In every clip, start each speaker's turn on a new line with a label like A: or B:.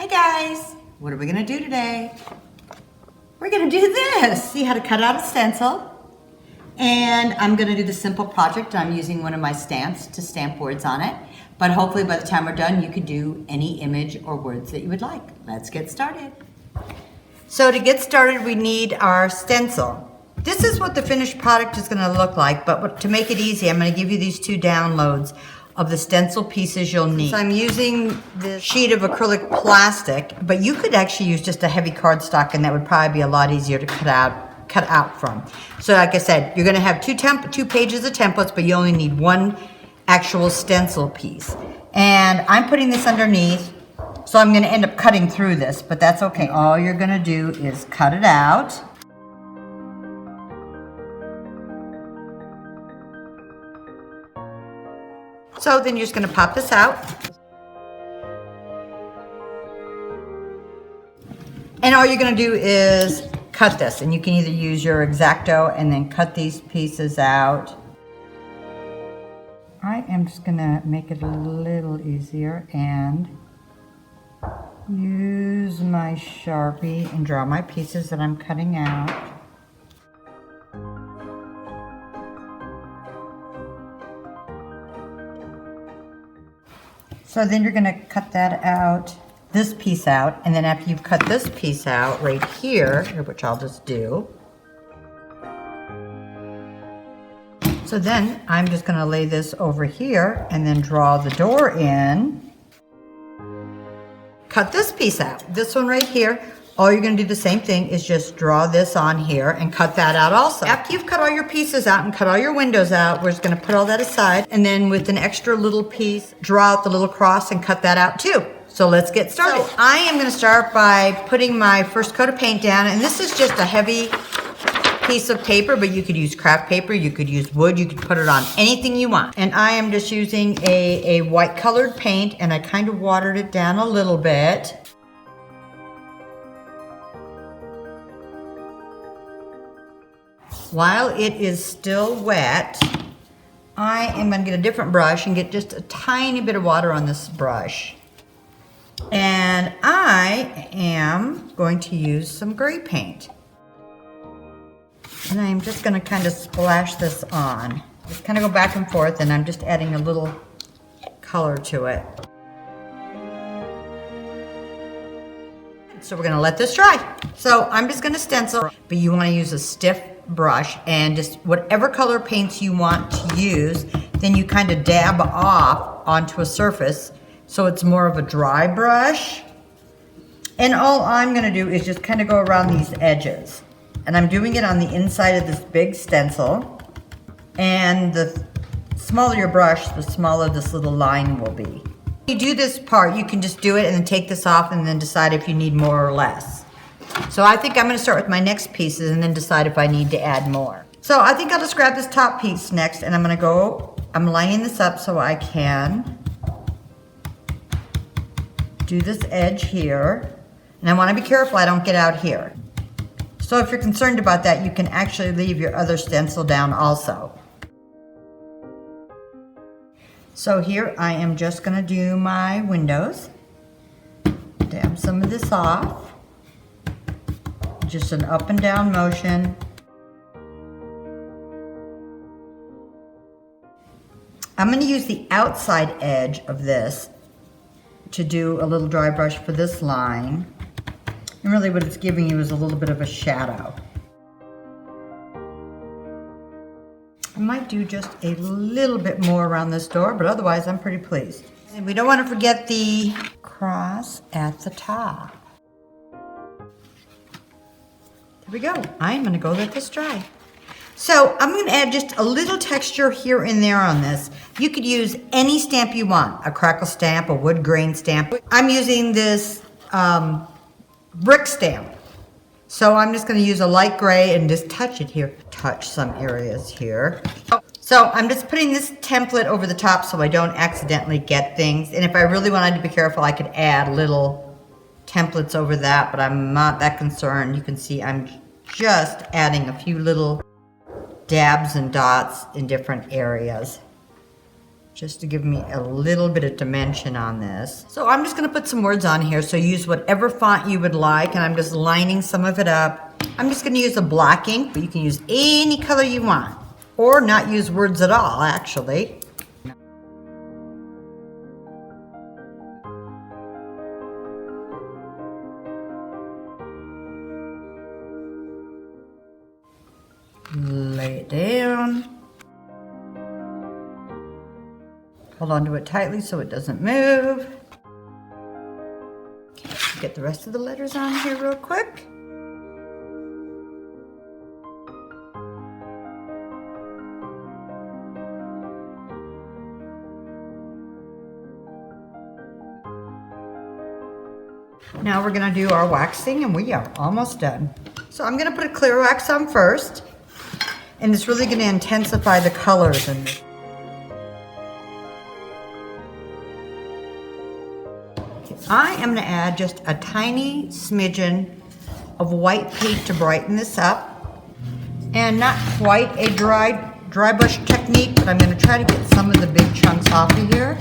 A: Hi guys, what are we gonna do today? We're gonna do this. See how to cut out a stencil. And I'm gonna do the simple project. I'm using one of my stamps to stamp words on it. But hopefully by the time we're done, you could do any image or words that you would like. Let's get started. So to get started, we need our stencil. This is what the finished product is gonna look like, but to make it easy, I'm gonna give you these two downloads of the stencil pieces you'll need. So I'm using this sheet of acrylic plastic, but you could actually use just a heavy cardstock and that would probably be a lot easier to cut out from. So like I said, you're gonna have two pages of templates, but you only need one actual stencil piece. And I'm putting this underneath, so I'm gonna end up cutting through this, but that's okay. All you're gonna do is cut it out. So then you're just gonna pop this out. And all you're gonna do is cut this, and you can either use your X-Acto and then cut these pieces out. I am just gonna make it a little easier and use my Sharpie and draw my pieces that I'm cutting out. So then you're gonna cut that out, this piece out, and then after you've cut this piece out right here, which I'll just do. So then I'm just gonna lay this over here and then draw the door in. Cut this piece out, this one right here. All you're gonna do the same thing is just draw this on here and cut that out also. After you've cut all your pieces out and cut all your windows out, we're just gonna put all that aside, and then with an extra little piece, draw out the little cross and cut that out too. So let's get started. So I am gonna start by putting my first coat of paint down, and this is just a heavy piece of paper, but you could use craft paper, you could use wood, you could put it on anything you want. And I am just using a white colored paint, and I kind of watered it down a little bit. While it is still wet, I am going to get a different brush and get just a tiny bit of water on this brush. And I am going to use some gray paint. And I'm just going to kind of splash this on. Just kind of go back and forth, and I'm just adding a little color to it. So we're going to let this dry. So I'm just going to stencil, but you want to use a stiff brush, and just whatever color paints you want to use, then you kind of dab off onto a surface so it's more of a dry brush. And all I'm going to do is just kind of go around these edges, and I'm doing it on the inside of this big stencil, and the smaller your brush, the smaller this little line will be. When you do this part, you can just do it and then take this off and then decide if you need more or less. So I think I'm going to start with my next pieces and then decide if I need to add more. So I think I'll just grab this top piece next, and I'm lining this up so I can do this edge here. And I want to be careful I don't get out here. So if you're concerned about that, you can actually leave your other stencil down also. So here I am just going to do my windows. Dab some of this off. Just an up and down motion. I'm going to use the outside edge of this to do a little dry brush for this line. And really what it's giving you is a little bit of a shadow. I might do just a little bit more around this door, but otherwise I'm pretty pleased. And we don't want to forget the cross at the top. There we go. I'm going to go let this dry. So I'm going to add just a little texture here and there on this. You could use any stamp you want, a crackle stamp, a wood grain stamp. I'm using this brick stamp. So I'm just going to use a light gray and just touch it here. Touch some areas here. So I'm just putting this template over the top so I don't accidentally get things. And if I really wanted to be careful, I could add little templates over that, but I'm not that concerned. You can see I'm just adding a few little dabs and dots in different areas. just to give me a little bit of dimension on this. So I'm just gonna put some words on here, so use whatever font you would like, and I'm just lining some of it up. I'm just gonna use a black ink, but you can use any color you want, or not use words at all, actually. Lay it down. Hold on to it tightly so it doesn't move. Okay, get the rest of the letters on here real quick. Now we're gonna do our waxing, and we are almost done. So I'm gonna put a clear wax on first, and it's really gonna intensify the colors in this. I am going to add just a tiny smidgen of white paint to brighten this up. And not quite a dry brush technique, but I'm going to try to get some of the big chunks off of here.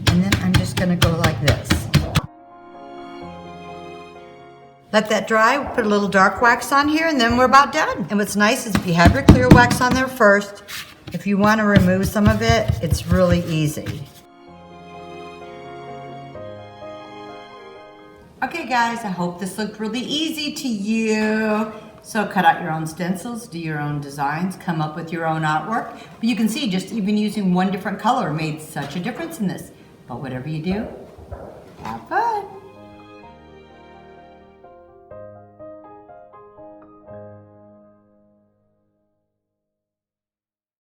A: And then I'm just going to go like this. Let that dry, put a little dark wax on here, and then we're about done. And what's nice is if you have your clear wax on there first, if you want to remove some of it, it's really easy. Okay guys, I hope this looked really easy to you. So cut out your own stencils, do your own designs, come up with your own artwork. But you can see just even using one different color made such a difference in this. But whatever you do, have fun.